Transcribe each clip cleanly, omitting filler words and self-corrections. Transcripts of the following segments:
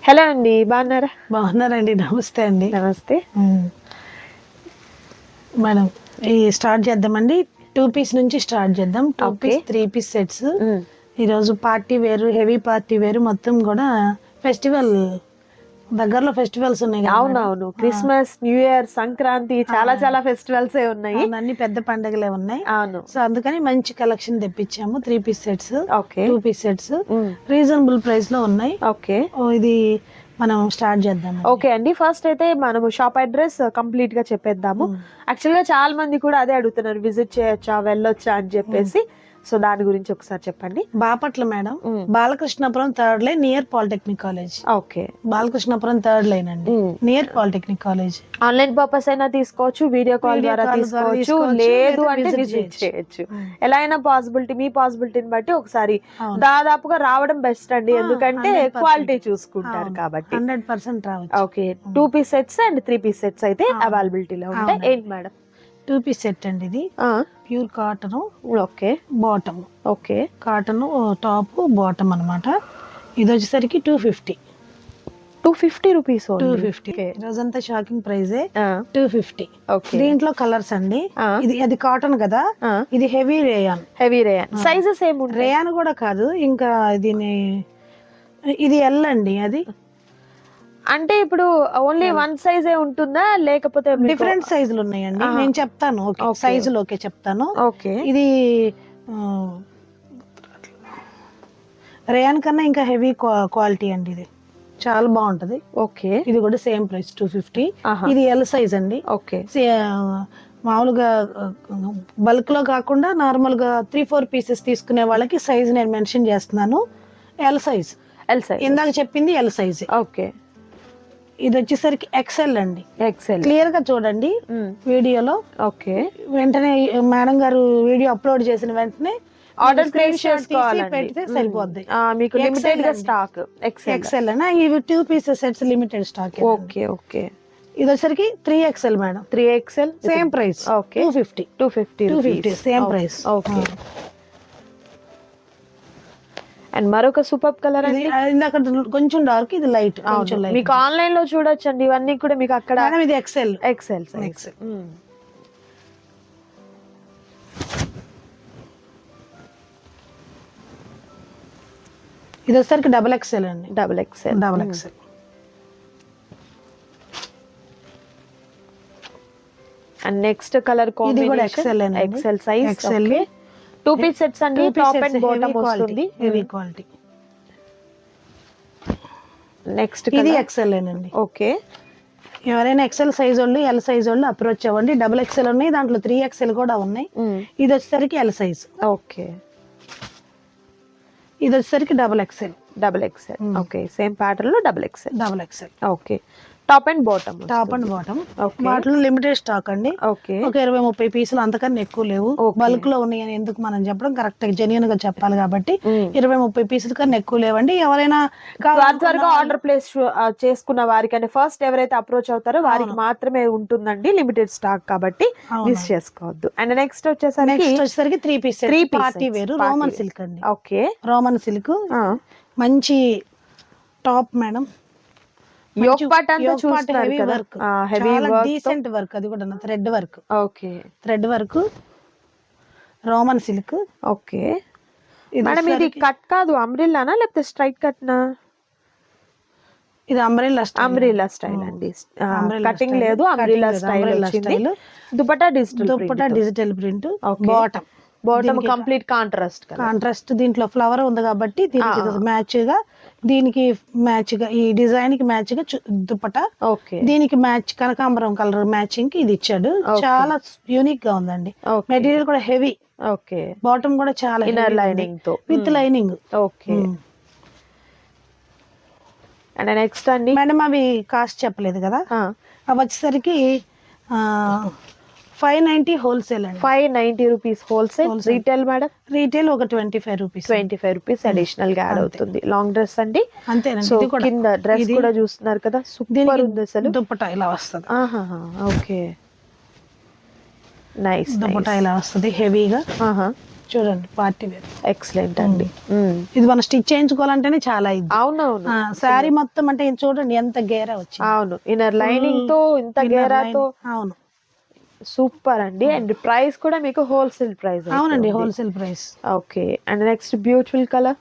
Hello అండి, బాగున్నారా? బాగున్నారండి. నమస్తే అండి. నమస్తే. మేడం స్టార్ట్ చేద్దామండి. 2 పీస్ నుంచి స్టార్ట్ చేద్దాం. 2 పీస్ 3 పీస్ సెట్స్. ఈరోజు పార్టీ వేరు, హెవీ పార్టీ వేరు, మొత్తం కూడా ఫెస్టివల్ దగ్గరలో ఫెస్టివల్స్ ఉన్నాయి కదా. అవునవును, క్రిస్మస్, న్యూ ఇయర్, సంక్రాంతి, చాలా ఫెస్టివల్స్ ఉన్నాయి. అన్ని పెద్ద పండుగలే ఉన్నాయి. అవును. సో అందుకని మంచి కలెక్షన్ తెప్పించాము. 3 piece sets, okay. 2 piece sets reasonable price లో ఉన్నాయి. ఓకే, ఇది మనం స్టార్ట్ చేద్దాం. ఓకే అండి. ఫస్ట్ అయితే మనము షాప్ అడ్రస్ కంప్లీట్ గా చెప్పేద్దాము. యాక్చువల్ గా చాలా మంది కూడా అదే అడుగుతున్నారు, విజిట్ చేయొచ్చా, వెళ్ళొచ్చా అని చెప్పేసి. సో దాని గురించి ఒకసారి చెప్పండి. Bapatla madam, Balakrishnapuram 3rd line near polytechnic college. Okay, Balakrishnapuram 3rd line అండి, near polytechnic college. Online purpose అయినా తీసుకోవచ్చు, వీడియో కాల్ ద్వారా తీసుకోవచ్చు, లేదు అంటే విజిట్ చేయొచ్చు. ఎలా అయినా పాసిబిలిటీ, మీ పాసిబిలిటీని బట్టి ఒకసారి దాదాపుగా రావడం బెస్ట్ అండి, ఎందుకంటే క్వాలిటీ చూసుకుంటారు కాబట్టి. 100% రావచ్చు. Okay, 2 piece sets and 3 piece sets అయితే అవైలబిలిటీలో ఉంటాయి. ఏంటి మేడం? 2 పీస్ సెట్ అండి. ఇది pure cotton. Okay, bottom. Okay, cotton top, bottom అన్నమాట. ఇది వచ్చేసరికి 250. 250 రూపీస్. 250 రోజంతా షాకింగ్ ప్రైజే. 250. ఓకే, దీంట్లో కలర్స్ అండి. ఇది అది కాటన్ కదా, ఇది heavy rayon. Heavy rayon sizes ఏమి? రేయాన్ కూడా కాదు, ఇంకా ఇది ఎల్ అండి. అది అంటే ఇప్పుడు ఓన్లీ వన్ సైజే ఉంటుందా, లేకపోతే డిఫరెంట్ సైజులు ఉన్నాయండి? నేను చెప్తాను. సైజులు ఓకే చెప్తాను. ఓకే, ఇది రేయాన్ కన్నా ఇంకా హెవీ క్వాలిటీ అండి. ఇది చాలా బాగుంటది. ఓకే, ఇది కూడా సేమ్ ప్రైస్ 250. ఇది ఎల్ సైజ్ అండి. ఓకే, మామూలుగా బల్క్ లో కాకుండా నార్మల్ గా 3-4 పీసెస్ తీసుకునే వాళ్ళకి సైజ్ నేను మెన్షన్ చేస్తున్నాను. L size. ఇందాక చెప్పింది ఎల్ సైజ్. ఓకే, ఇది వచ్చేసరికి ఎక్సెల్ అండి. ఎక్సెల్ క్లియర్ గా చూడండి వీడియోలో. ఓకే, వెంటనే మేడం గారు వీడియో అప్లోడ్ చేసిన వెంటనే ఆర్డర్ ప్లేస్ చేసుకోవాలండి, పెడితే సరిపోద్ది. మీకు లిమిటెడ్ గా స్టాక్. ఎక్సెల్ అన్న ఇవి 2 pieces sets limited stock. Okay, okay. ఇది వచ్చరికి 3XL madam. 3XL same price. Okay, 250 same price. Okay. And మరొక సూపర్ కలర్ అండి. ఇందాక కొంచెం డార్క్, ఇది లైట్. మీకు ఆన్లైన్ లో చూడొచ్చండి ఇవన్నీ కూడా మీకు అక్కడ. ఇది ఎక్సెల్. ఇది వచ్చేసరికి XXL అండి. XXL. And next colour combination XL size. XL 2 piece sets అండి. టాప్ అండ్ బాటమ్ వస్తుంది. Heavy quality. నెక్స్ట్ ఇది ఎక్సెల్ అండి. ఓకే, ఎవరైనా ఎక్సెల్ సైజ్ వాళ్ళు, ఎల్ సైజ్ వాళ్ళు అప్రోచ్ అవ్వండి. XXL ఉన్నాయి, దాంట్లో 3XL కూడా ఉన్నాయి. ఇది వచ్చేసరికి ఎల్ సైజ్. ఓకే, ఇది వచ్చేసరికి XXL. ఓకే, సేమ్ ప్యాటర్న్ లో XXL. Okay, top and bottom. వాటిలో లిమిటెడ్ స్టాక్ అండి. ఓకే, ఒక 20-30 పీసులు, అంతకన్నా ఎక్కువ లేవు. బల్క్ లో ఉన్నాయని ఎందుకు మనం చెప్పడం, కరెక్ట్ జెన్యూన్ గా చెప్పాలి కాబట్టి 20-30 పీసుల కన్నా ఎక్కువ లేవండి. ఎవరైనా త్వరగా ఆర్డర్ ప్లేస్ చేసుకున్న వారికి, అంటే ఫస్ట్ ఎవరైతే అప్రోచ్ అవుతారో వారికి మాత్రమే ఉంటుందండి, లిమిటెడ్ స్టాక్ కాబట్టి మిస్ చేసుకోవద్దు. అండ్ నెక్స్ట్ వచ్చేసరికి 3 పీస్ పార్టీ వేరు రోమన్ సిల్క్ అండి. ఓకే, రోమన్ సిల్క్ మంచి top madam. Heavy decent work. అది కూడా thread work. Okay, thread work, Roman silk. Okay madam, ఇది కట్ కాదు, అంబ్రెల్లానా లేకపోతే స్ట్రైట్ కట్నా? ఇది అంబ్రెల్లా స్టైల్ అండి. కటింగ్ లేదు, umbrella style. Dupatta digital print. Bottom complete contrast. దీంట్లో ఫ్లవర్ ఉంది కాబట్టి దీనికి మ్యాచ్ గా ఈ డిజైన్ కి మ్యాచ్ గా దుపట్టా. దీనికి మ్యాచ్ కనకాంబరం కలర్ మ్యాచింగ్ కి ఇది ఇచ్చాడు. చాలా యూనిక్ గా ఉందండి. మెటీరియల్ కూడా హెవీ. ఓకే, బాటమ్ కూడా చాలా ఇన్నర్ లైనింగ్ తో, with lining. Okay. And next అండి మేడం, అవి కాస్ట్ చెప్పలేదు కదా. అవి వచ్చేసరికి 590 హోల్సేల్ అండి. 590 rupees wholesale. Retail madam? Retail ఒక 25 రూపీస్ అడిషనల్ గా యాడ్ అవుతుంది. లాంగ్ డ్రెస్ అండి. అంతేనండి. కింద డ్రెస్ కూడా చూస్తున్నారు కదా, సూపర్ ఉంది అసలు. దుపట్టా ఇలా వస్తుంది. Okay, nice. దుపట్టా ఇలా వస్తుంది హెవీగా. చూడండి పార్టీ వేర్. ఎక్సలెంట్ అండి. ఇది మనం స్టిచ్ చేయించుకోవాలంటేనే చాలా ఇది. అవునవును. శారీ మొత్తం అంటే ఇది చూడండి ఎంత గేరా వచ్చింది. అవును, ఇన్నర్ లైనింగ్ తో ఇంత గేరాతో. అవును, సూపర్ అండి. అండ్ ప్రైస్ కూడా మీకు హోల్సేల్ ప్రైస్. అవునండి, wholesale price. Okay. And next beautiful colour,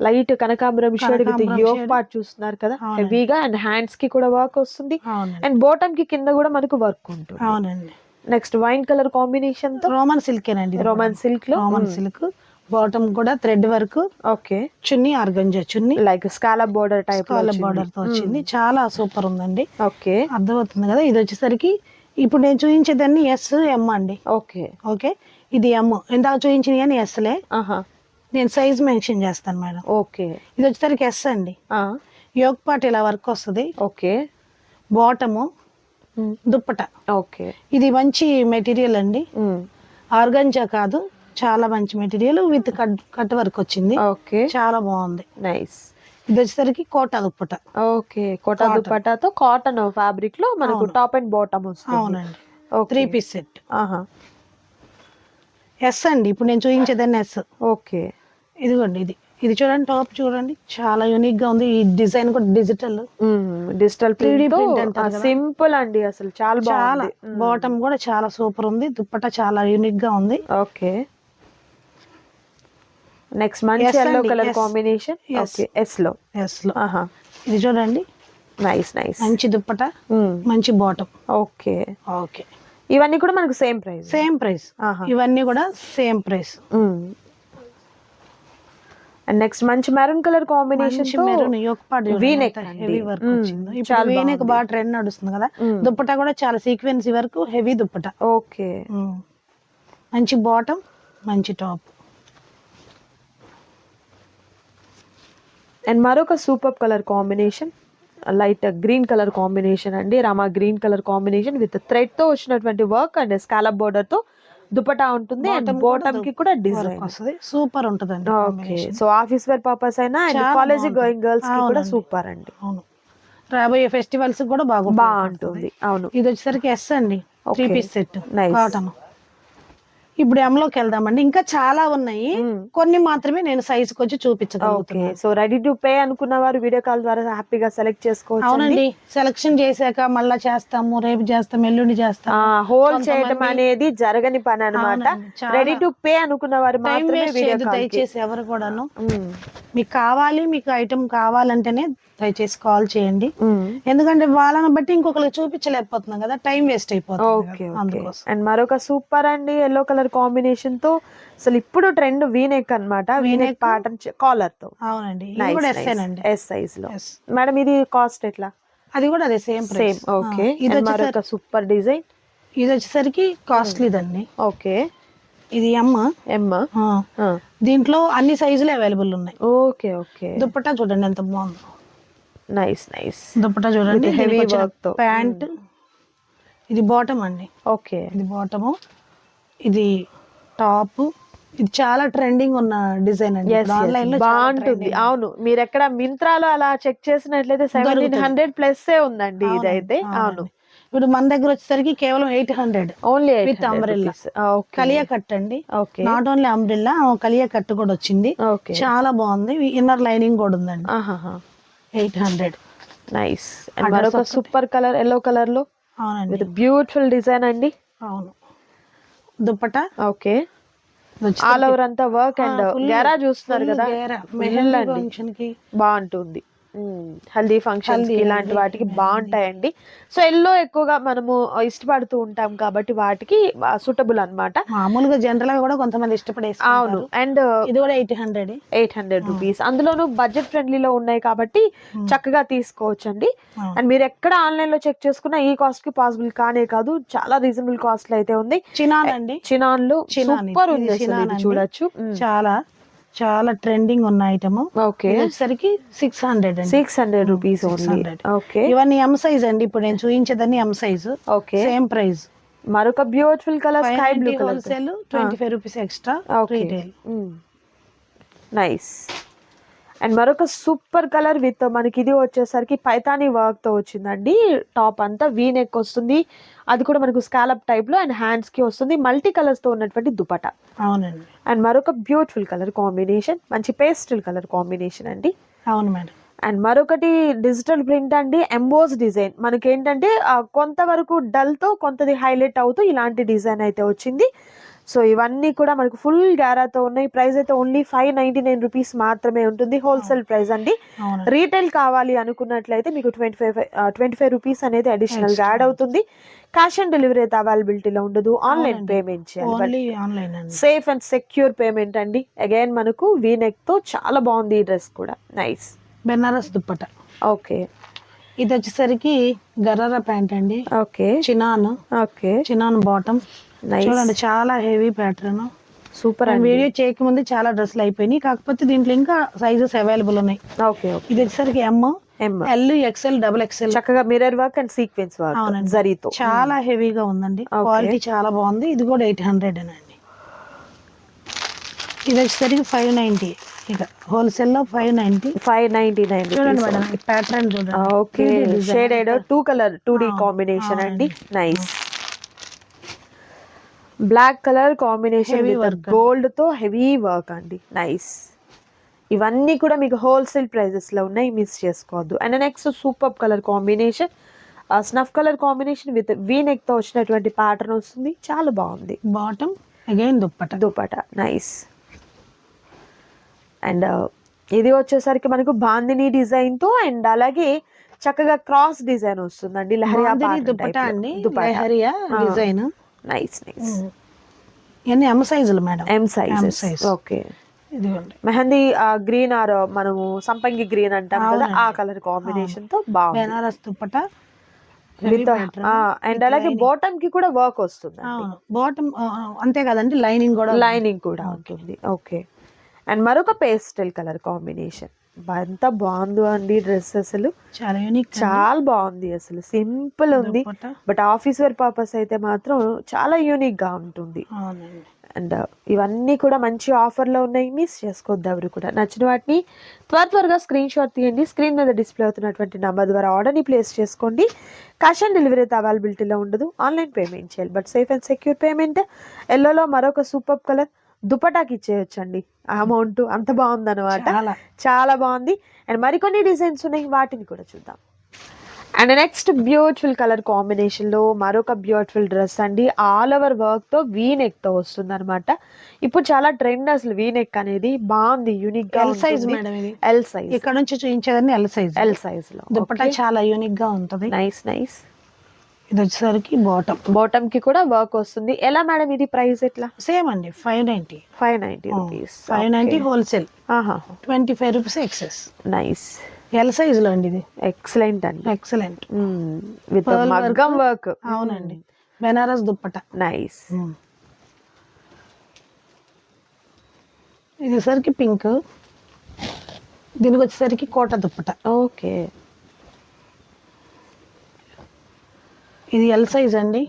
light కనకాంబరం షేడ్ విత్ యోక్ పార్ట్ చూస్తున్నారు కదా, హెవీగా. అండ్ హ్యాండ్స్ కి కూడా వర్క్ వస్తుంది. అండ్ బాటమ్ కి కింద కూడా మనకు వర్క్ ఉంటుంది. అవునండి. నెక్స్ట్ వైన్ కలర్ కాంబినేషన్ తో రోమన్ సిల్క్ ఏనండి. రోమన్ సిల్క్ లో రోమన్ సిల్క్ బాటమ్ కూడా thread work. Okay. Chunni organza chunni, like scallop border type, scallop border తో వచ్చింది. చాలా సూపర్ ఉందండి. ఓకే, అర్థమవుతుంది కదా. ఇది వచ్చేసరికి ఇప్పుడు నేను చూపించేదాన్ని ఎస్ ఎం అండి. ఓకే ఓకే, ఇది ఎం. ఇందాక చూపించింది కానీ ఎస్లే. నేను సైజ్ మెన్షన్ చేస్తాను మేడం. ఓకే. ఇది వచ్చేసరికి ఎస్ అండి. యోక్ పార్ట్ ఇలా వర్క్ వస్తుంది. ఓకే. బాటము దుప్పట. ఓకే. ఇది మంచి మెటీరియల్ అండి, ఆర్గంజా కాదు, చాలా మంచి మెటీరియల్ విత్ కట్ వర్క్ వచ్చింది. ఓకే, చాలా బాగుంది. నైస్. ఇది వచ్చేసరికి కోటా దుప్పట. ఓకే, కోటా దుప్పటాతో కాటన్ ఫ్యాబ్రిక్ లో మనకు టాప్ అండ్ బాటమ్ వస్తుంది. అవునండి, 3 పీస్ సెట్. ఎస్ అండి. ఇప్పుడు నేను చూపించేదాన్ని ఎస్. ఓకే. ఇదిగోండి, ఇది చూడండి, టాప్ చూడండి, చాలా యూనిక్ గా ఉంది. ఈ డిజైన్ కూడా డిజిటల్ 3D ప్రింట్, సింపుల్ అండి, అసలు చాలా బాగుంది. బాటమ్ కూడా చాలా సూపర్ ఉంది. దుప్పట చాలా యూనిక్ గా ఉంది. ఓకే. నెక్స్ట్ మంచి yellow colour combination. Okay, S లో. ఇది చూడండి, నైస్ నైస్. మంచి దుప్పట, మంచి బాటమ్. ఓకే. ఓకే, ఇవన్నీ కూడా మనకు సేమ్ ప్రైస్. Same price. ఇవన్నీ కూడా సేమ్ ప్రైస్. అండ్ నెక్స్ట్ మంచి maroon colour combination, maroon yoke part V neck heavy work వచ్చింది. ఇప్పుడు వీనెక్ బాగా ట్రెండ్ నడుస్తుంది కదా. దుప్పట కూడా చాలా సీక్వెన్సీ వర్క్, హెవీ దుప్పట. ఓకే. మంచి బాటమ్, మంచి టాప్. అండ్ మరొక super colour combination, light green colour combination అండి, Rama green colour combination with thread తో వచ్చినటువంటి వర్క్ అండ్ స్కాలప్ బోర్డర్ తో దుపట్టా ఉంటుంది. అండ్ బాటమ్ కి కూడా డిజైన్ వస్తుంది. సూపర్ ఉంటదండి. Okay, so office wear purpose అయినా అండ్ కాలేజ్ గోయింగ్ గర్ల్స్ కి కూడా సూపర్ అండి. అవును, రాబోయే ఫెస్టివల్స్ కూడా బాగుంటుంది. అవును. ఇది వచ్చేసరికి ఎస్ అండి, 3 పీస్ సెట్ కాటన్. ఇప్పుడు ఎంలోకి వెళ్దామండి. ఇంకా చాలా ఉన్నాయి, కొన్ని మాత్రమే నేను సైజుకి వచ్చి చూపించగలుగుతాను. సో రెడీ టు పే అనుకున్న వారు వీడియో కాల్ ద్వారా హ్యాపీగా సెలెక్ట్ చేసుకోవచ్చు. అవునండి, సెలెక్షన్ చేశాక మళ్ళా చేస్తాము, రేపు చేస్తాం, ఎల్లుండి చేస్తాం. హోల్డ్ చేయడం అనేది జరగని పని అన్నమాట. రెడీ టు పే అనుకున్న వారు మాత్రమే వీడియో కాల్. దయచేసి ఎవరు కూడాను మీకు కావాలి, మీకు ఐటమ్ కావాలంటేనే దయచేసి కాల్ చేయండి. ఎందుకంటే వాళ్ళని బట్టి ఇంకొకరికి చూపించలేకపోతున్నాం కదా, టైం వేస్ట్ అయిపోతుంది. అండ్ మరొక సూపర్ అండి ఎల్లో కలర్ కాంబినేషన్ తో, అసలు ఇప్పుడు ట్రెండ్ వీనెక్ అన్నమాట. వీనెక్ ప్యాటర్న్ కాలర్ తో. అవునండి, ఎస్ సైజ్ లో. మేడం ఇది కాస్ట్ ఎట్లా? అది కూడా అదే సేమ్. ఓకే. ఇది మరొక సూపర్ డిజైన్. ఇది వచ్చేసరికి కాస్ట్లీ దండి. ఓకే. ఇది ఎమ్. దీంట్లో అన్ని సైజులు అవైలబుల్ ఉన్నాయి. ఓకే. ఓకే. దుప్పట్టా చూడండి ఎంత బాగుంది. Nice nice. దుప్పట్టా చూడండి, హెవీ వర్క్ తో. ప్యాంట్, ఇది బాటమ్ అండి. ఓకే. ఇది బాటము, ఇది టాప్. ఇది చాలా ట్రెండింగ్ ఉన్న డిజైన్ అండి, ఆన్లైన్ లో బాగుంటుంది. అవును, మీరు ఎక్కడ మింత్రాలో అలా చెక్ చేసినట్లయితే 1700 ప్లస్ ఉందండి ఇదైతే. అవును, ఇప్పుడు మన దగ్గర వచ్చేసరికి కేవలం 800 only with umbrella. Kaliya cut అండి, not only umbrella, Kaliya cut కూడా వచ్చింది. చాలా బాగుంది. ఇన్నర్ లైనింగ్ కూడా ఉందండి. 800. నైస్. అండ్ మరొక సూపర్ కలర్ ఎల్లో కలర్ లో. అవునండి, విత్ బ్యూటిఫుల్ డిజైన్ అండి. అవును, దుప్పటా. ఓకే. ఆల్ ఓవర్ అంతా వర్క్ అండ్ గేరా చూస్తున్నారు కదా, బాగుంటుంది. హల్దీ ఫంక్షన్స్ ఇలాంటి వాటికి బాగుంటాయండి. సో ఎల్లో ఎక్కువగా మనము ఇష్టపడుతూ ఉంటాం కాబట్టి వాటికి సూటబుల్ అన్నమాట. మామూలుగా జనరల్ గా కూడా కొంతమంది ఇష్టపడేసి. అవును. అండ్ ఇది కూడా 800 రూపీస్. అందులోనూ బడ్జెట్ ఫ్రెండ్లీలో ఉన్నాయి కాబట్టి చక్కగా తీసుకోవచ్చు అండి. అండ్ మీరు ఎక్కడ ఆన్లైన్ లో చెక్ చేసుకున్నా ఈ కాస్ట్ కి పాసిబుల్ కానే కాదు, చాలా రీజనబుల్ కాస్ట్ లో అయితే ఉంది. చినాన్ అండి, చినాన్ లో సూపర్ ఉంది, చూడొచ్చు. చాలా చాలా ట్రెండింగ్ ఉన్న ఐటమ్. ఓకే. సరికి 600 రూపీస్ ఓన్లీ. ఓకే. ఇవన్నీ ఎం సైజ్ అండి, ఇప్పుడు నేను చూపించేదాన్ని M size. Okay. Same price. మరొక beautiful colour sky blue colour. Wholesale 25 rupees extra retail. Nice. And మరొక సూపర్ కలర్ విత్ మనకి ఇది వచ్చేసరికి పైతానీ వర్క్ తో వచ్చిందండి. టాప్ అంతా వీ నెక్ వస్తుంది, అది కూడా మనకు స్కాలప్ టైప్ లో, అండ్ హ్యాండ్స్ కి వస్తుంది. మల్టీ కలర్స్ తో ఉన్నటువంటి దుపట్టా. అవునండి. అండ్ మరొక బ్యూటిఫుల్ కలర్ కాంబినేషన్, మంచి పేస్టల్ కలర్ కాంబినేషన్ అండి. అవును మేడం. అండ్ మరొకటి డిజిటల్ ప్రింట్ అండి, ఎంబోస్ డిజైన్. మనకి ఏంటంటే కొంతవరకు డల్ తో కొంతది హైలైట్ అవుతూ ఇలాంటి డిజైన్ అయితే వచ్చింది. సో ఇవన్నీ కూడా మనకు ఫుల్ గ్యారాతో ఉన్నాయి. ప్రైస్ అయితే ఓన్లీ 599 రూపీస్ మాత్రమే ఉంటుంది, హోల్సేల్ ప్రైస్ అండి. రీటైల్ కావాలి అనుకున్నట్లయితే మీకు 25 రూపీస్ అనేది అడిషనల్ గా యాడ్ అవుతుంది. క్యాష్ ఆన్ డెలివరీ అయితే అవైలబిలిటీలో ఉండదు, ఆన్లైన్ పేమెంట్ చేయాలి. సేఫ్ అండ్ సెక్యూర్ పేమెంట్ అండి. అగైన్ మనకు వీ నెక్ తో చాలా బాగుంది ఈ డ్రెస్ కూడా, నైస్. బెనారస్ దుప్పట. ఓకే. ఇది వచ్చేసరికి గరారా ప్యాంట్ అండి. Okay. Chinon. Okay. Chinon bottom. చూడండి చాలా హెవీ ప్యాటర్న్, సూపర్. వీడియో చేయకముందు చాలా డ్రెస్సులు అయిపోయినాయి, కాకపోతే దీంట్లో ఇంకా సైజెస్ అవైలబుల్ ఉన్నాయి. ఓకే. ఇది వచ్చేసరికి ఎల్, ఎక్స్ఎల్, డబుల్ ఎక్స్ఎల్. చక్కగా mirror work and sequence work జరీతో చాలా హెవీగా ఉందండి. క్వాలిటీ చాలా బాగుంది. ఇది కూడా 800 అండి. ఇది వచ్చేసరికి 590. ఇక హోల్సేల్ లో 599. చూడండి మేడం ప్యాటర్న్ చూడండి. Okay. Shaded 2 colour 2D combination అండి, nice. Black colour combination gold తో హెవీ వర్క్ అండి, నైస్. ఇవన్నీ కూడా మీకు హోల్సేల్ ప్రైజెస్ లో ఉన్నాయి, మిస్ చేసుకోవద్దు. And next super colour combination, snuff colour combination with V neck తో వచ్చినటువంటి ప్యాటర్న్ వస్తుంది, చాలా బాగుంది. Bottom again dupatta, nice. And ఇది వచ్చేసరికి మనకు బాందిని డిజైన్ తో, అండ్ అలాగే చక్కగా క్రాస్ డిజైన్ వస్తుందండి. లహరియా దుపట్టా అండి, లహరియా డిజైన్, నైస్ నైస్. ఇవన్నీ ఎం సైజులు మేడం, ఎం సైజ్. ఓకే. ఇదిగోండి మెహందీ గ్రీన్ ఆర్ మనము సంపంగి గ్రీన్ అంటాం కదా, ఆ కలర్ కాంబినేషన్ తో బాగుంది. బెనారస్ దుపట్టా విత్ అండ్ అలాగే బాటమ్ కి కూడా వర్క్ వస్తుంది. బాటమ్ అంతే కదండి, లైనింగ్ కూడా ఉంటుంది. ఓకే. అండ్ మరొక పేస్టల్ కలర్ కాంబినేషన్, ఎంత బాగుందో అండి డ్రెస్, అసలు చాలా యూనిక్, చాలా బాగుంది. అసలు సింపుల్ ఉంది, బట్ ఆఫీస్ వేర్ పర్పస్ అయితే మాత్రం చాలా యూనిక్ గా ఉంటుంది. అండ్ ఇవన్నీ కూడా మంచి ఆఫర్ లో ఉన్నాయి, మిస్ చేసుకోవద్దు ఎవరు కూడా. నచ్చిన వాటిని త్వరగా స్క్రీన్ షాట్ తీయండి. స్క్రీన్ మీద డిస్ప్లే అవుతున్నటువంటి నంబర్ ద్వారా ఆర్డర్ ని ప్లేస్ చేసుకోండి. క్యాష్ ఆన్ డెలివరీ అయితే అవైలబిలిటీలో ఉండదు, ఆన్లైన్ పేమెంట్ చేయాలి, but safe and secure payment. ఎల్లోలో మరొక సూపర్ కలర్ దుపటాకి ఇచ్చేయచ్చండి అమౌంట్, అంత బాగుంది అనమాట, చాలా బాగుంది. అండ్ మరికొన్ని డిజైన్స్ ఉన్నాయి, వాటిని కూడా చూద్దాం. And next beautiful colour combination లో మరొక బ్యూటిఫుల్ డ్రెస్ అండి, ఆల్ ఓవర్ వర్క్ తో వీ నెక్ తో వస్తుంది అనమాట. ఇప్పుడు చాలా ట్రెండ్ అసలు వీ నెక్ అనేది, బాగుంది, యూనిక్ గా. ఎల్ సైజ్ మేడం ఇది, ఎల్ సైజ్. ఇక్కడ నుంచి చూపించేదాన్ని ఎల్ సైజ్ లో దుపట్టా చాలా యూనిక్ గా ఉంటుంది, నైస్ నైస్. ఇది వచ్చేసరికి బాటమ్ కి కూడా వర్క్ వస్తుంది. ఎలా మేడం ఇది ప్రైస్ ఎట్లా? సేమ్ అండి, 590 rupees. 590 wholesale, 25 rupees excess, nice. L size లో అండి ఇది, ఎక్సలెంట్ అండి, ఎక్సలెంట్ విత్ మగ్గం వర్క్. అవునండి, బెనారస్ దుపట్టా, నైస్. ఇది వచ్చేసరికి పింక్, దీనికి వచ్చేసరికి కోట దుపట్టా. ఓకే. ఇది ఎల్ సైజ్ అండి,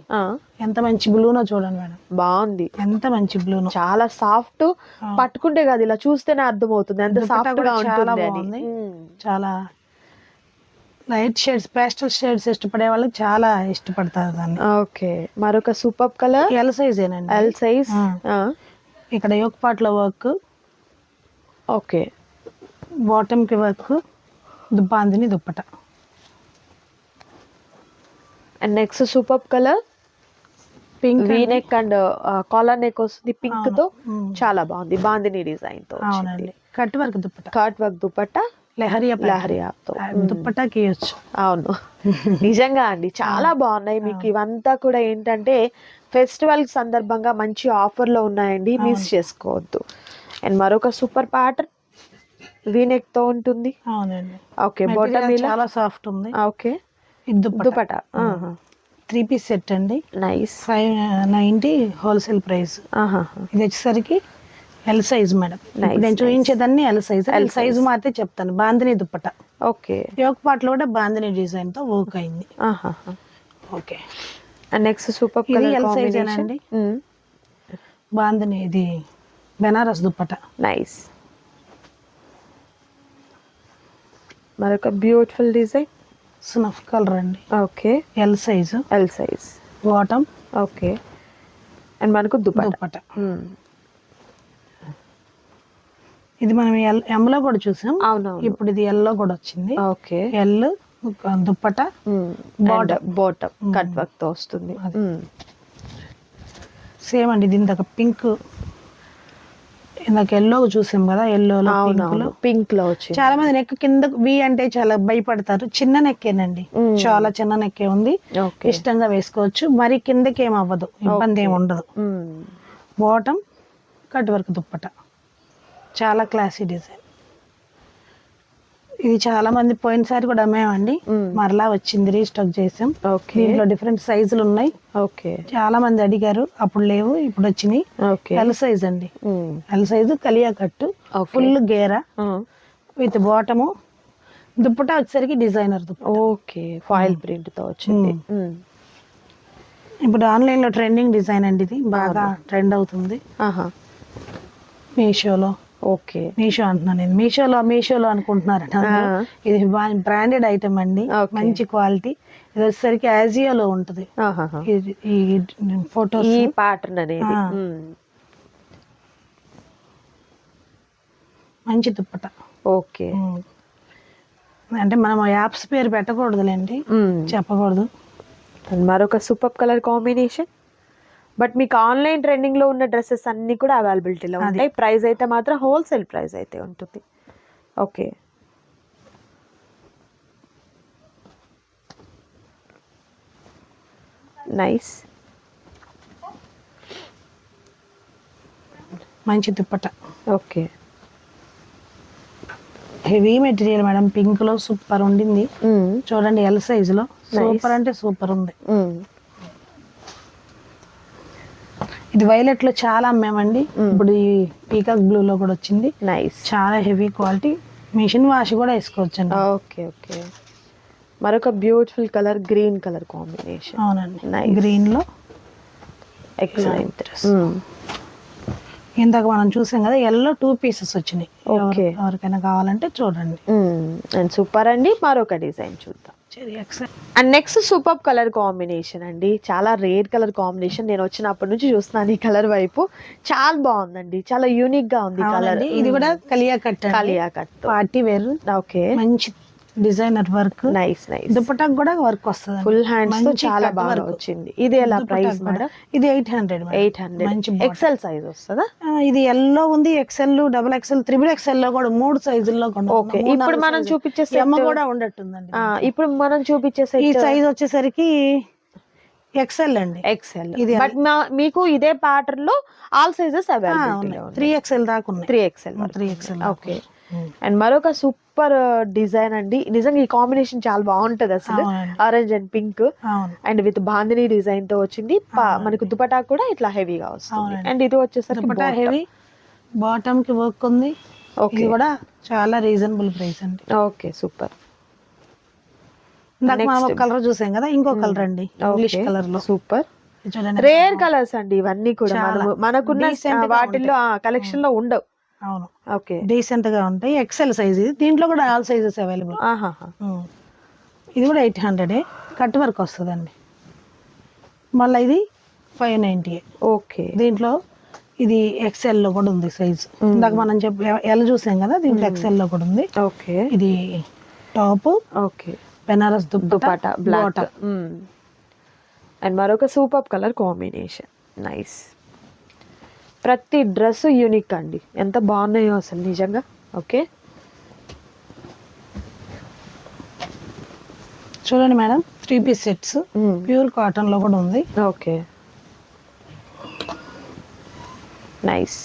ఎంత మంచి బ్లూనో చూడండి మేడం, బాగుంది, ఎంత మంచి బ్లూనో, చాలా సాఫ్ట్. పట్టుకుంటే కాదు, ఇలా చూస్తేనే అర్థమవుతుంది ఎంత సాఫ్ట్ గా ఉంటుంది. చాలా లైట్ షేడ్స్, పేస్టల్ షేడ్స్ ఇష్టపడే వాళ్ళకి చాలా ఇష్టపడతారు దాన్ని. ఓకే. మరొక సూపర్ కలర్, ఎల్ సైజ్ ఏనండి, ఎల్ సైజ్. ఇక్కడ యోక్ పార్ట్ లో వర్క్, ఓకే, బాటమ్ కి work, bandhani dupatta. And next super colour pink, V neck and collar neck వస్తుంది పింక్ తో, చాలా బాగుంది, బాందిని డిజైన్ తో. Cut work dupatta, cut work dupatta, లహరియాతో దుపట్టాకి ఇవ్వచ్చు. అవును, నిజంగా అండి చాలా బాగున్నాయి. మీకు ఇవంతా కూడా ఏంటంటే ఫెస్టివల్ సందర్భంగా మంచి ఆఫర్ లో ఉన్నాయండి, మిస్ చేసుకోవద్దు. అండ్ మరొక సూపర్ ప్యాటర్న్ వీ నెక్ తో ఉంటుంది. అవునండి. ఓకే. బాటమ్ చాలా సాఫ్ట్ ఉంది. ఓకే. దుపట్టా 3 పీస్ సెట్ అండి, నైస్. 590 wholesale price. ఇది వచ్చేసరికి ఎల్ సైజ్ మేడం, నేను చూపించేదాన్ని ఎల్ సైజ్ మాత్రమే చెప్తాను. Bandhani dupatta, okay. Yoke part లో కూడా బాందిని డిజైన్ తో వర్క్ అయింది. Okay. And next super colour L size అండి, బాందిని, ఇది బెనారస్ దుపట్టా, నైస్. మరొక బ్యూటిఫుల్ డిజైన్. స్నఫ్ కలర్ అండి. Okay. L size. L size. Bottom. Okay. And మనకు దుపట్టా. ఇది మనం ఎమ్లో కూడా చూసాం. అవునవును. ఇప్పుడు ఇది ఎల్లో కూడా వచ్చింది. Okay. L dupatta, bottom cut work తో వస్తుంది. సేమ్ అండి. దీని దగ్గర పింక్, ఇందాక ఎల్లో చూసాం కదా, ఎల్లోలో పింక్ లో వచ్చింది. చాలా మంది నెక్ కింద వి అంటే చాలా భయపడతారు. చిన్న నెక్కేనండి, చాలా చిన్న నెక్కే ఉంది. ఇష్టంగా వేసుకోవచ్చు, మరి కిందకి ఏం అవ్వదు, ఇబ్బంది ఏమి ఉండదు. బాటమ్ కట్ వర్క్ దుప్పట, చాలా క్లాసీ డిజైన్. ఇది చాలా మంది పోయినసారి కూడా అమ్మేమండి, మరలా వచ్చింది, రీస్టాక్ చేసాం. దీంట్లో డిఫరెంట్ సైజులు ఉన్నాయి. ఓకే. చాలా మంది అడిగారు, అప్పుడు లేవు, ఇప్పుడు వచ్చినాయి. ఎల్ సైజ్ అండి. ఎల్ సైజు కలియా కట్టు, full Gera with bottom. Dupatta వచ్చేసరికి designer dupatta. Okay. Foil print తో వచ్చింది. ఇప్పుడు ఆన్లైన్ లో ట్రెండింగ్ డిజైన్ అండి, ఇది బాగా ట్రెండ్ అవుతుంది మీషోలో. ఓకే. మీషో అంటున్నాను నేను, మీషోలో అనుకుంటున్నారట. ఇది బ్రాండెడ్ ఐటమ్ అండి, మంచి క్వాలిటీ. ఇది వచ్చేసరికి ఆజియోలో ఉంటుంది ఈ ఫోటోస్, ఈ ప్యాటర్న్ అనేది. మంచి దుప్పట. ఓకే. అంటే మనం యాప్స్ పేరు పెట్టకూడదులేండి, చెప్పకూడదు. మరొక సూపర్ కలర్ కాంబినేషన్. బట్ మీకు ఆన్లైన్ ట్రెండింగ్ లో ఉన్న డ్రెస్సెస్ అన్ని కూడా అవైలబిలిటీలో ఉంటాయి. ప్రైస్ అయితే మాత్రం హోల్సేల్ ప్రైస్ అయితే ఉంటుంది. ఓకే. నైస్. మంచి dupatta. Okay. Heavy material madam, pink లో సూపర్ ఉండింది. చూడండి, ఎల్ సైజ్ లో సూపర్ అంటే సూపర్ ఉంది. ఇది వైలెట్ లో చాలా అమ్మామండి, ఇప్పుడు ఈ పీకాక్ బ్లూ లో కూడా వచ్చింది. నైస్. చాలా హెవీ క్వాలిటీ, మిషన్ వాష్ కూడా వేసుకోవచ్చు అండి. ఓకే. ఓకే. మరొక beautiful colour, green colour combination. అవునండి, గ్రీన్ లో ఎక్సలెంట్. ఇందాక మనం చూసాం కదా, ఎల్లో 2 పీసెస్ వచ్చినాయి. ఎవరికైనా కావాలంటే చూడండి. అండ్ సూపర్ అండి. మరొక డిజైన్ చూద్దాం. And next super colour combination అండి, చాలా రేర్ కలర్ కాంబినేషన్. నేను వచ్చినప్పటి నుంచి చూస్తున్నాను ఈ కలర్ వైపు. చాలా బాగుందండి, చాలా యూనిక్ గా ఉంది కలర్. ఇది కూడా Kaliya cut, party wear. Okay. మంచి designer work. Nice nice. Dupatta కూడా వర్క్ వస్తుంది, ఫుల్ హ్యాండ్స్ తో చాలా బాగా వచ్చింది. ఇది ఎలా ప్రైస్ మేడం? ఇది 800. 800. మంచి ఎక్సెల్ సైజ్ వస్తుందా? ఇది ఎల్లో ఉంది, XL, double XL, triple XL లో కూడా 3 సైజుల్లో. ఓకే. ఇప్పుడు మనం చూపించే ఎమ్మ కూడా ఉండట్టుందండి. ఇప్పుడు మనం చూపించే ఈ సైజ్ వచ్చేసరికి ఎక్సెల్ అండి. ఎక్సెల్. బట్ మీకు ఇదే ప్యాటర్న్ లో ఆల్ సైజెస్ అవైలబిలిటీ 3XL దాకా ఉన్నాయి. 3XL. ఓకే. అండ్ మరొక సూపర్ డిజైన్ అండి, నిజంగా ఈ కాంబినేషన్ చాలా బాగుంటది అసలు. Orange and pink and with bandhani design తో వచ్చింది. మనకు దుపట్టా కూడా ఇట్లా హెవీగా వస్తుంది. అండ్ ఇది వచ్చేసరికి హెవీ, బాటమ్ కి వర్క్ ఉంది. ఇది కూడా చాలా రీజనబుల్ ప్రైస్ అండి. ఓకే. సూపర్. కలర్ చూసాం కదా, ఇంకో కలర్ అండి, ఇంగ్లీష్ కలర్ లో. సూపర్. రేర్ కలర్స్ అండి ఇవన్నీ కూడా, మనకున్న వాటిల్లో కలెక్షన్ లో ఉండవు. అవును. ఓకే. డీసెంట్ గా ఉంటాయి. ఎక్సెల్ సైజ్ ఇది, దీంట్లో కూడా ఆల్ సైజెస్ అవైలబుల్. ఇది కూడా 800 కట్ వర్క్ వస్తుందండి. మళ్ళీ ఇది 590. ఓకే. దీంట్లో ఇది ఎక్సెల్ లో కూడా ఉంది సైజ్. ఇందాక మనం ఎల్ చూసాం కదా, దీంట్లో ఎక్సెల్ లో కూడా ఉంది. ఓకే. ఇది top. Okay. Banaras dupatta black. And మరొక సూపర్ కలర్ కాంబినేషన్. నైస్. ప్రతి డ్రెస్ యూనిక్ అండి, ఎంత బాగున్నాయో అసలు నిజంగా. ఓకే. చూడండి madam, 3 piece sets, pure cotton లో కూడా ఉంది. ఓకే. నైస్.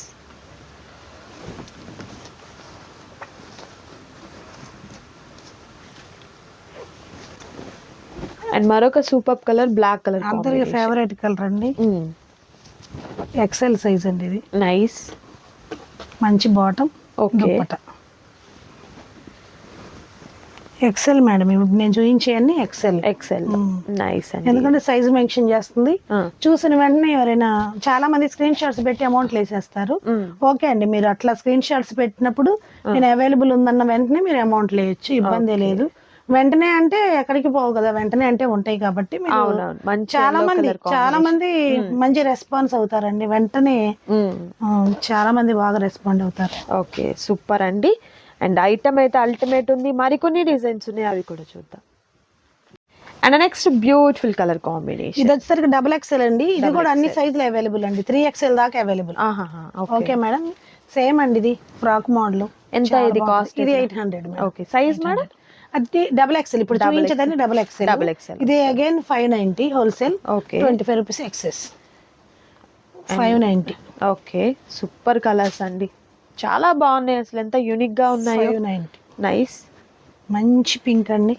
అండ్ మరొక సూపర్ కలర్, బ్లాక్ కలర్. అందరికి ఫేవరెట్ కలర్ అండి, ఎక్సెల్ సైజ్ అండి ఇది. నైస్. మంచి బాటమ్, దుపట్టా. ఎక్సెల్ మేడం, ఇప్పుడు నేను చూపించేయన్ని ఎక్సెల్. ఎక్సెల్ నైస్ అండి. ఎందుకంటే సైజ్ మెన్షన్ చేస్తుంది, చూసిన వెంటనే ఎవరైనా చాలా మంది స్క్రీన్ షాట్స్ పెట్టి అమౌంట్ వేసేస్తారు. ఓకే అండి, మీరు అట్లా స్క్రీన్ షాట్స్ పెట్టినప్పుడు నేను అవైలబుల్ ఉందన్న వెంటనే మీరు అమౌంట్ వేయచ్చు, ఇబ్బంది లేదు. వెంటనే అంటే ఎక్కడికి పోవు కదా, వెంటనే అంటే ఉంటాయి కాబట్టి చాలా మంది మంచి రెస్పాన్స్ అవుతారండి, వెంటనే చాలా మంది బాగా రెస్పాండ్ అవుతారు. ఓకే సూపర్ అండి. అండ్ ఐటమ్ అయితే అల్టిమేట్ ఉంది, మరికొన్ని డిజైన్స్ ఉన్నాయి, అవి కూడా చూద్దాం. And next beautiful colour combination, ఇది వచ్చేసరికి డబుల్ ఎక్స్ఎల్ అండి. ఇది కూడా అన్ని సైజులు అవైలబుల్ అండి, 3XL దాకా అవైలబుల్. ఓకే మేడం, సేమ్ అండి, ఇది ఫ్రాక్ మోడల్. ఎంత ఇది కాస్ట్? ఇది 800. Okay size madam? అది డబుల్ ఎక్స్ఎల్, ఇప్పుడు చూపించదని డబుల్ ఎక్స్ఎల్. ఇది again 590 wholesale. Okay 25 rupees excess, 590. Okay super colours అండి, చాలా బాగున్నాయి అసలు, ఎంత యూనిక్ గా ఉన్నాయి. 590 నైస్, మంచి పింక్ అండి,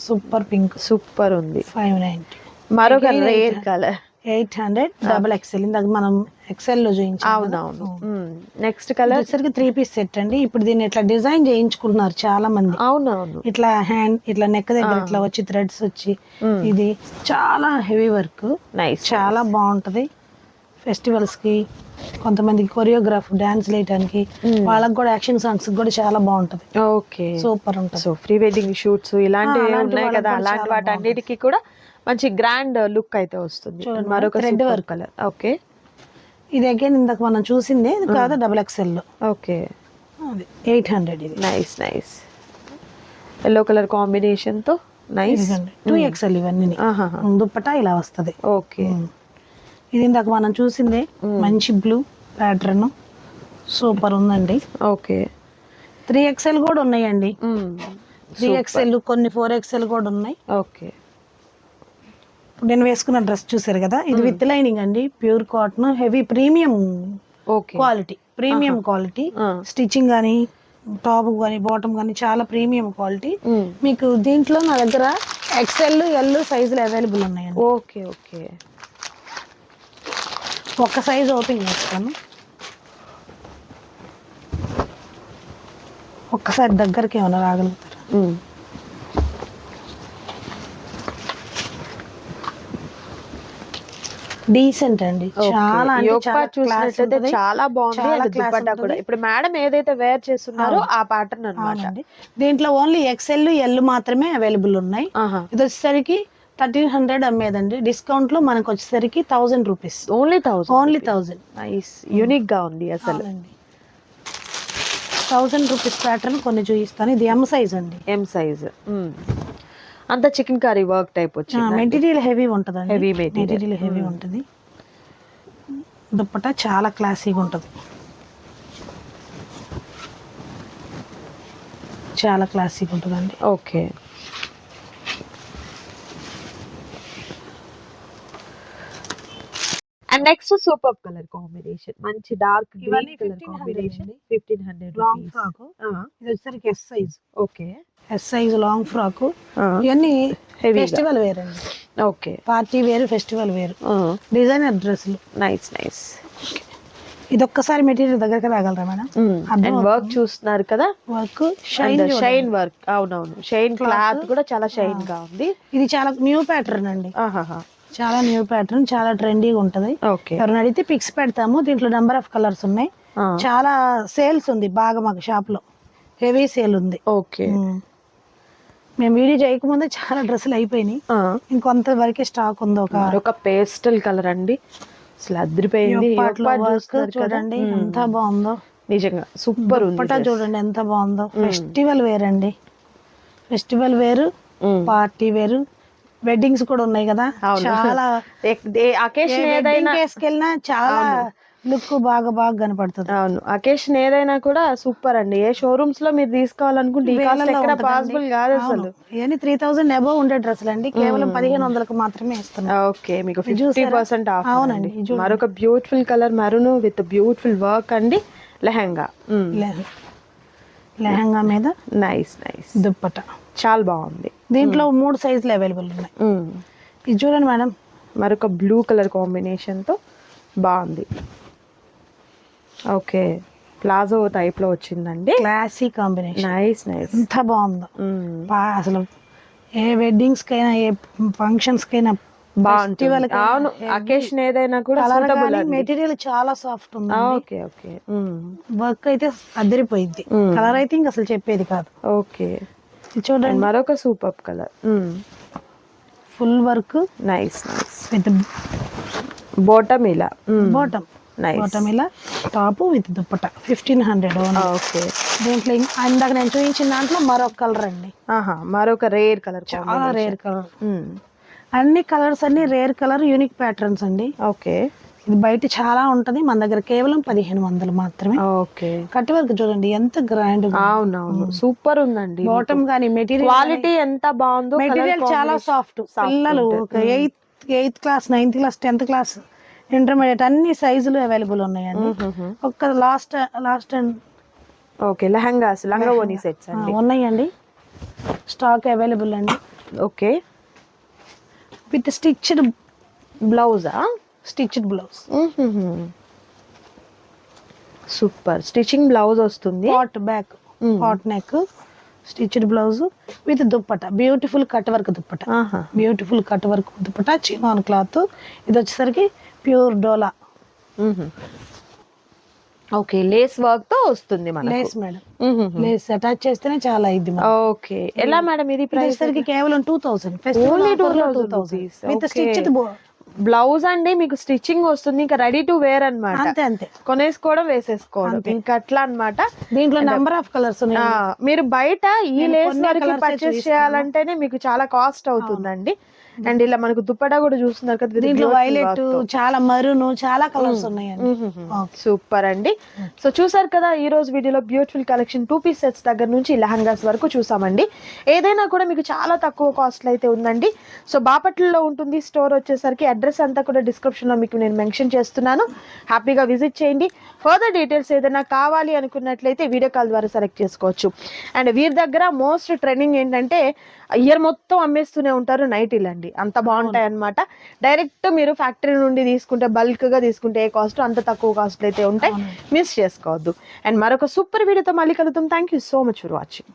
సూపర్ పింక్, సూపర్ ఉంది. 590. మరొక రేర్ కలర్ 800 డబుల్ ఎక్స్ఎల్. ఇందాక మనం ఎక్స్ఎల్ లో చూపించాం. అవునవును. నెక్స్ట్ కలర్ వచ్చేసరికి 3 పీస్ సెట్ అండి. ఇప్పుడు దీన్ని ఇట్లా డిజైన్ చేయించుకుంటున్నారు చాలా మంది. అవునవును, ఇట్లా హ్యాండ్ ఇట్లా నెక్ దగ్గర ఇట్లా వచ్చి థ్రెడ్స్ వచ్చి, ఇది చాలా హెవీ వర్క్, నైస్, చాలా బాగుంటది. ఫెస్టివల్స్ కి, కొంతమందికి కొరియోగ్రాఫ్ డాన్స్ వేయడానికి, వాళ్ళకి కూడా యాక్షన్ సాంగ్స్ కూడా చాలా బాగుంటది. ఓకే సూపర్ ఉంటుంది. సో ప్రీ వెడ్డింగ్ షూట్స్ ఇలాంటివి ఉన్నాయి కదా, అలాంటి వాటి అన్నిటికీ కూడా మంచి గ్రాండ్ లుక్ అయితే వస్తుంది. మరొక రెడ్ వర్క్ కలర్. ఓకే ఇది అగైన్ ఇందాక మనం చూసిందే, ఇది కాదు డబుల్ ఎక్స్ఎల్. ఓకే 800. ఇది nice nice, yellow colour combination తో నైస్. 2XL ఇవన్నీ, దుప్పటా ఇలా వస్తది. ఓకే ఇది ఇందాక మనం చూసిందే, మంచి బ్లూ ప్యాటర్న్, సూపర్ ఉందండి. ఓకే 3XL కూడా ఉన్నాయండి, 3XL, కొన్ని 4XL కూడా ఉన్నాయి. ఓకే నేను వేసుకున్న డ్రెస్ చూసారు కదా, ఇది విత్ లైనింగ్ అండి, pure cotton, heavy premium quality, premium quality. Stitching కానీ, టాప్ కానీ, బాటమ్ కానీ చాలా ప్రీమియం క్వాలిటీ. మీకు దీంట్లో నా దగ్గర XL, L సైజులు అవైలబుల్ ఉన్నాయండి. ఓకే ఓకే, ఒక్క సైజ్ ఓపెన్ చేస్తాను, ఒక్కసారి దగ్గరికి ఏమైనా రాగలుగుతారు. డీసెంట్ అండి, చాలా చూసినట్లయితే చాలా బాగుంది. దుపట్టా కూడా ఇప్పుడు మేడం ఏదైతే వేర్ చేస్తున్నారో ఆ ప్యాటర్న్ అన్నమాట. దీంట్లో ఓన్లీ XL, L మాత్రమే అవైలబుల్ ఉన్నాయి. ఇది వచ్చేసరికి 1300 అమ్మేదండి, డిస్కౌంట్ లో మనకు వచ్చేసరికి 1000 రూపీస్. ఓన్లీ 1000. నైస్, యూనిక్ గా ఉంది అసలు. 1000 రూపీస్ ప్యాటర్న్ కొన్ని చూపిస్తాను. ఇది M సైజ్ అండి, M సైజ్. అంత చికెన్ కర్రీ వర్క్ టైప్ వచ్చింది. మెటీరియల్ హెవీ ఉంటుంది, హెవీ మెటీరియల్ హెవీ ఉంటుంది. దుప్పటా చాలా క్లాసీగా ఉంటుంది, చాలా క్లాసీగా ఉంటుందండి. Okay and next super colour combination, మంచి dark green colour combination. 1500 long frock. ఇది వచ్చేసరికి S size. Okay S size long frock. ఇవన్నీ ఫెస్టివల్ వేర్ అండి. Okay party wear, festival wear, designer dresses. Nice nice. ఇది ఒక్కసారి మెటీరియల్ దగ్గరికి రాగలరా madam? And work చూస్తున్నారు కదా, వర్క్ షైన్ వర్క్. అవునవును, షైన్ క్లాత్ కూడా చాలా షైన్ గా ఉంది. ఇది చాలా న్యూ ప్యాటర్న్ అండి, చాలా న్యూ ప్యాటర్న్, చాలా ట్రెండీగా ఉంటది. ఎవరైనా అడిగితే పిక్స్ పెడతాము. దీంట్లో నెంబర్ ఆఫ్ కలర్స్ ఉన్నాయి, చాలా సేల్స్ ఉంది బాగా మాకు షాప్ లో, హెవీ సేల్ ఉంది. ఓకే మేము వీడియో చేయకముందే చాలా డ్రెస్సులు అయిపోయినాయి, ఇంకొంత వరకే స్టాక్ ఉంది. ఒక పేస్టల్ కలర్ అండి, అసలు అదిరిపోయింది. చూడండి ఎంత బాగుందో, నిజంగా సూపర్ ఉంది. చూడండి ఎంత బాగుందో. ఫెస్టివల్ వేర్ అండి, ఫెస్టివల్ వేరు, పార్టీ వేరు, వెడ్డింగ్స్ కూడా ఉన్నాయి కదా, చాలా అకేషన్ ఏదైనా వేసుకెళ్ళినా చాలా లుక్ బాగా కనపడుతుంది. అవును, అకేషన్ ఏదైనా కూడా సూపర్ అండి. ఏ షోరూమ్స్ లో మీరు తీసుకోవాలనుకుంటే పాసిబుల్ కాదు అసలు. ఇవన్నీ 3000 అబౌవ్ ఉండే డ్రెస్సులు అండి, కేవలం 1500కు మాత్రమే ఇస్తున్నాం. ఓకే, మీకు 50% ఆఫ్. అవునండి. మరొక beautiful colour maroon with beautiful work అండి. లెహంగా మీద నైస్ నైస్ దుప్పటా చాలా బాగుంది. దీంట్లో 3 సైజులు అవైలబుల్ ఉన్నాయి. ఇది చూడండి మేడం, మరొక బ్లూ కలర్ కాంబినేషన్ తో బాగుంది. ఓకే ప్లాజో టైప్ లో వచ్చిందండి. Classy combination, nice nice. ఎంత బాగుందో. అసలు ఏ వెడ్డింగ్స్ కైనా ఏ ఫంక్షన్స్ కైనా బాగుంటుంది. అవును, అకేషన్ ఏదైనా కూడా suitable అండి. మెటీరియల్ చాలా సాఫ్ట్ ఉంది. Okay okay. వర్క్ అయితే అదిరిపోయింది. కలర్ అయితే ఇంకా అసలు చెప్పేది కాదు. ఓకే, చూడండి మరొక super colour. Full work, nice nice. With bottom ఇలా, బాటమ్ నైస్. బాటమ్ ఇలా, టాప్ విత్ దుప్పట 1500. ఓకే. దీంట్లో ఇందాక నేను చూపించిన దాంట్లో మరొక కలర్ అండి. మరొక రేర్ కలర్, చాలా రేర్ కలర్. అన్ని కలర్స్ అన్ని రేర్ కలర్, యూనిక్ ప్యాటర్న్స్ అండి. ఓకే. ఇది బయట చాలా ఉంటది, మన దగ్గర కేవలం 1500 మాత్రమే. ఓకే. కట్టి వర్క్ చూడండి ఎంత గ్రాండ్. అవునవును, సూపర్ ఉందండి. బాటమ్ గానీ మెటీరియల్ క్వాలిటీ ఎంత బాగుందో. మెటీరియల్ చాలా సాఫ్ట్. పిల్లలు ఒక 8th class, 9th class, 10th class, intermediate అన్ని సైజులు అవైలబుల్ ఉన్నాయండి. ఒక్క లాస్ట్ అండ్ ఓకే, లెహంగాస్, లంగా ఓని సెట్స్ అండి ఉన్నాయండి, స్టాక్ అవైలబుల్ అండి. ఓకే. విత్ స్టిచ్డ్ బ్లౌజా? Stitched blouse, super. Stitching blouse వస్తుంది, pot back, pot neck, stitched blouse with dupatta, beautiful cut work dupatta, beautiful cut work dupatta, chinon cloth. ఇది వచ్చేసరికి pure dola. Okay, lace work తో వస్తుంది మనకు. లేస్ మేడం, లేస్ అటాచ్ చేస్తేనే చాలా ఇది. ఓకే, ఎలా మేడం ఇది ప్రైస్? వచ్చేసరికి కేవలం 2000. ఓన్లీ 2000 విత్ స్టిచ్డ్ బ్లౌజ్ అండి. మీకు స్టిచ్చింగ్ వస్తుంది, ఇంకా రెడీ టు వేర్ అన్నమాట. అంతే అంతే, కొనేసుకోవడం, వేసేసుకోవడం, ఇంకా అట్లా అన్నమాట. దీంట్లో నెంబర్ ఆఫ్ కలర్స్ ఉన్నాయి. మీరు బయట ఈ లేస్ వరకు పర్చేస్ చేయాలంటేనే మీకు చాలా కాస్ట్ అవుతుందండి. అండ్ ఇలా మనకు దుప్పటా కూడా చూస్తున్నారు కదా, దీంట్లో వైలెట్, చాలా మరూన్, చాలా కలర్స్ ఉన్నాయండి. సూపర్ అండి. సో చూసారు కదా ఈ రోజు వీడియోలో బ్యూటిఫుల్ కలెక్షన్ 2 పీస్ సెట్స్ దగ్గర నుంచి లెహంగాస్ వరకు చూసామండి. ఏదైనా కూడా మీకు చాలా తక్కువ కాస్ట్ అయితే ఉందండి. సో బాపట్లలో ఉంటుంది స్టోర్. వచ్చేసరికి అడ్రస్ అంతా కూడా డిస్క్రిప్షన్ లో మీకు నేను మెన్షన్ చేస్తున్నాను, హ్యాపీగా విజిట్ చేయండి. ఫర్దర్ డీటెయిల్స్ ఏదైనా కావాలి అనుకున్నట్లయితే వీడియో కాల్ ద్వారా సెలెక్ట్ చేసుకోవచ్చు. అండ్ వీరి దగ్గర మోస్ట్ ట్రెండింగ్ ఏంటంటే ఇయర్ మొత్తం అమ్మేస్తూనే ఉంటారు నైటీలు అండి, అంత బాగుంటాయి అన్నమాట. డైరెక్ట్ మీరు ఫ్యాక్టరీ నుండి తీసుకుంటే, బల్క్ గా తీసుకుంటే ఏ కాస్ట్ అంత తక్కువ కాస్ట్ అయితే ఉంటాయి, మిస్ చేసుకోవద్దు. అండ్ మరొక సూపర్ వీడియోతో మళ్ళీ కలుద్దాం. Thank you so much for watching.